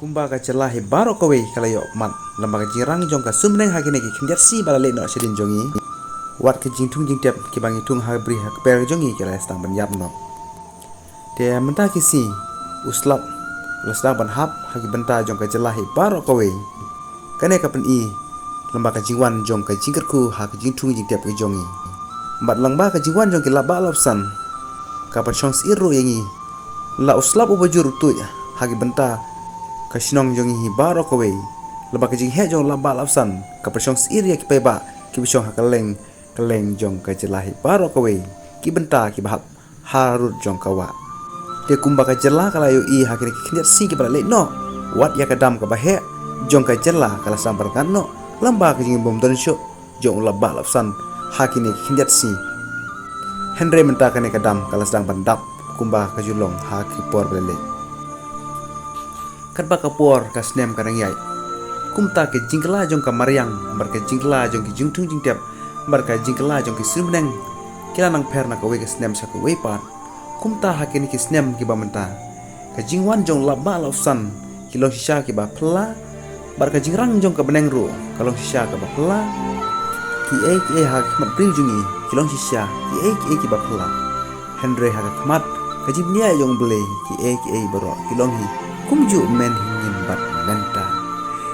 Kumbaga celah baro kowe kalayo mat lembaga jirang jong ka sumneng hakine ki khinjat si bala le no sedin jongi wat ke jingtung jing tiap ki bangi tung ha bri ha per jongi kala stang ban yap no te menta ki si uslap lasdang ban hap hagi benta jong ka celah baro kowe kane ka pen i lembaga jingwan jong ka jingker ku ha ki jingtung jing tiap ki jongi mat langba ka jingwan jong ki laba lopsan ka pa chong siru yangi la uslap ubajur tu hagi benta kasinong jong hi baro kowe leba ka jing he jong laba lapsan ka persong siria ki peba ki bisong ha kaleng jong ka jelahi baro kowe ki benta ki bahap harut jong kawa te kumba ka jela kala yo i ha ki khinjat si ki bala le no wat ya kadam ka bahe jong ka jela kala sambar kan no lamba ka jing bom don sho jong laba lapsan ha ki ne khinjat si Henry menta ka ne kadam kala sedang bandap kumba ka julong ha ki por bele kat baka por ka snem karang yai kumta ke jingkla jong ka maryang bar ka jingkla jong ki jingtung jing tiap bar ka jingkla jong ki srimneng kila nang per na ka we ka snem sa ka we pat kumta hakini ki snem ki ba menta ka jingwan jong laba lausan ki long shisha ki ba phla bar ka jingrang jong ka beneng ru ka long shisha ka ba phla ki e ha mat bring jungi ki long shisha ki e ki ba phla Henry ha ka mat ka jimnia jong ble ki e baro ki long hi kumju men hingin bat menta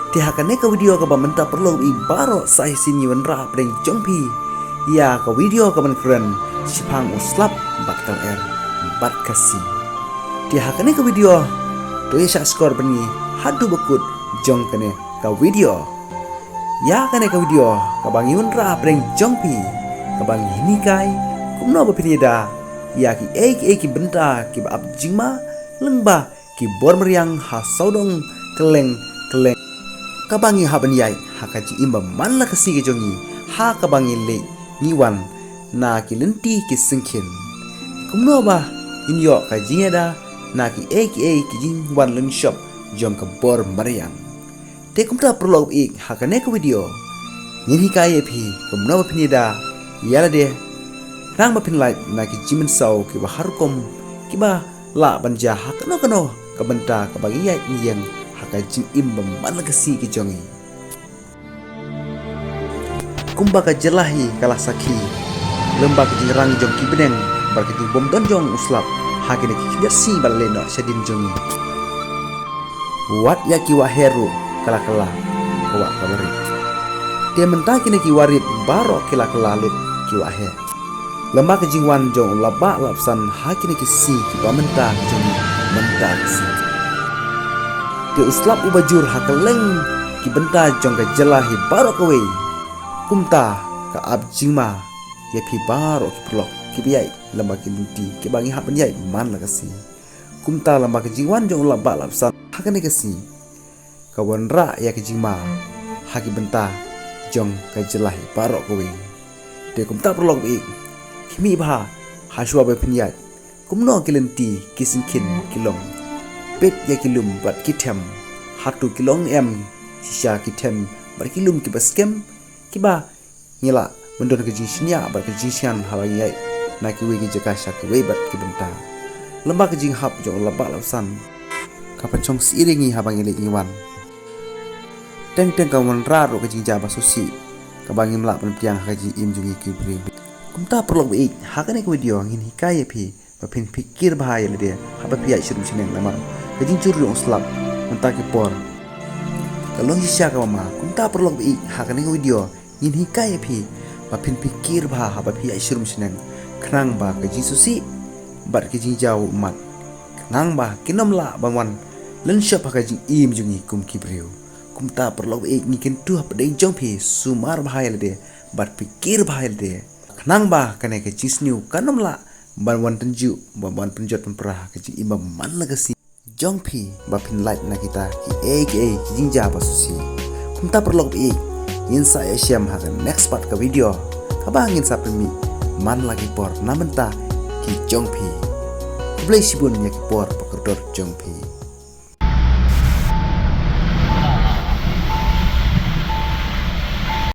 tiha kane ka video ka ba menta perlu i baro sai sin yuan ra preng jongpi ya ka video ka ban kren sipang uslap bat kal bat kasi tiha kane ka video to ya skor bani hadu bekut jong kane ka video ya kane ka video ka bang yuan ra preng jongpi ka bang hini kai kumno ba pinida ya ki ki benta ki ba ab jingma lengba ki bor meriang ha saudong keleng kabangi ha ban yai ha ka ji imba man la kasi ke jongi ha kabangi le niwan na ki lenti ki singkin kumno ba in yo ka jingeda na ki ki jing wan leng shop jong ka bor meriang te kumta prolog ik ha ka ne ka video nyin hi kai phi kumno ba pinida yala de rang ba pin lai na ki jimin sau ki ba harkom ki ba la banja ha kano kabenta kabagi yai yang haka jing imbam man kasi ki jongi kumba ka jelahi kala saki lemba ka jing rang jong ki beneng bar ka jing bom don jong uslap hakine ki khinjat si balle no sedin jongi wat ya ki waheru kala kawa kabari dia menta kine ki warip baro kala lut ki wahe lemba ka jing wan jong laba lapsan hakine ki si ki bamenta jongi mental di uslap ubajur hakeleng ki benta jong ka jelahi baro kowe kumta ka abjingma ya pi baro ki plok ki biai lamba ki linti ki bangi ha yai man la kasi kumta lamba ka jingwan jong laba lapsan hakane kasi ka wanra ya ki jingma ha ki benta jong ka jelahi baro kowe de kumta plok ik kimi ba ha shwa ba pinyai kumno kilenti kisinkin kilong pet ya kilum bat kitem hatu kilong shisha kitem bar kilum ki baskem kiba ngila mendon ke jinsnya bar ke jinsian hawangi ai na ki we ki jaka sha ki we bat ki benta lemba ke jing hap jong laba lapsan kapan chong siringi habangi le iwan teng ka mon ra ro ke jing jaba susi ka bangim la pen piang ha ji im jungi ki bri kumta perlu ik hakane ke video ngin hikaye phi bapin pikir bahaya le dia haba pia shirum sineng nama kajing curi ong slap mentaki por kalong hisya ka mama kumta perlu ik hakane video ngin hikaye phi bapin pikir bah haba pia shirum sineng khnang ba kajing susi bat kajing jau mat khnang ba kinom la bangwan len shop kajing im jungi kum kibriu kumta perlu ik ngikin tu haba dei jong phi sumar bahaya le dia bat pikir bahaya le dia khnang ba kane kajing sniu kanom la ban tenju ban penjot perah kecil imam man lagasi jongpi bapin light na kita ki jinja basusi kumta perlu i insa asyam hakan next part ke video kabangin sapemi man lagi por namenta ki jongpi blai sibun yak por pekerdor jongpi